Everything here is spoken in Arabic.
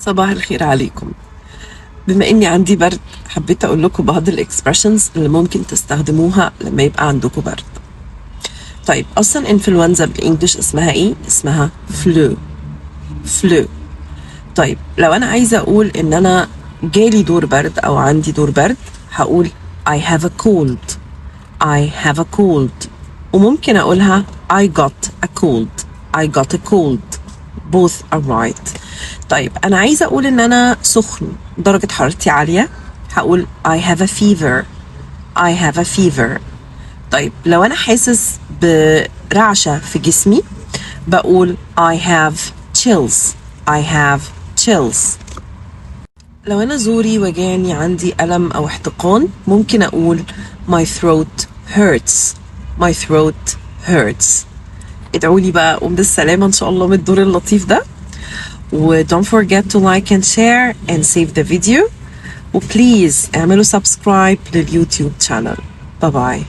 صباح الخير عليكم. بما اني عندي برد حبيت اقول لكم بعض الاكسبريشنز اللي ممكن تستخدموها لما يبقى عندكم برد. طيب اصلا انفلونزا بالانجلش اسمها ايه؟ اسمها فلو. طيب لو انا عايزه اقول ان انا جالي دور برد او عندي دور برد هقول I have a cold. I have a cold. وممكن اقولها I got a cold. I got a cold. both are right. طيب أنا عايزة أقول إن أنا سخن درجة حرارتي عالية هقول I have a fever. I have a fever. طيب لو أنا حاسس برعشة في جسمي بقول I have chills. I have chills. لو أنا زوري وجعني عندي ألم أو احتقان ممكن أقول my throat hurts. My throat hurts. ادعولي بقى أقوم بالسلامة إن شاء الله من الدور اللطيف ده. و don't forget to like and share and save the video. و please اعملوا subscribe لليوتيوب channel. باي باي.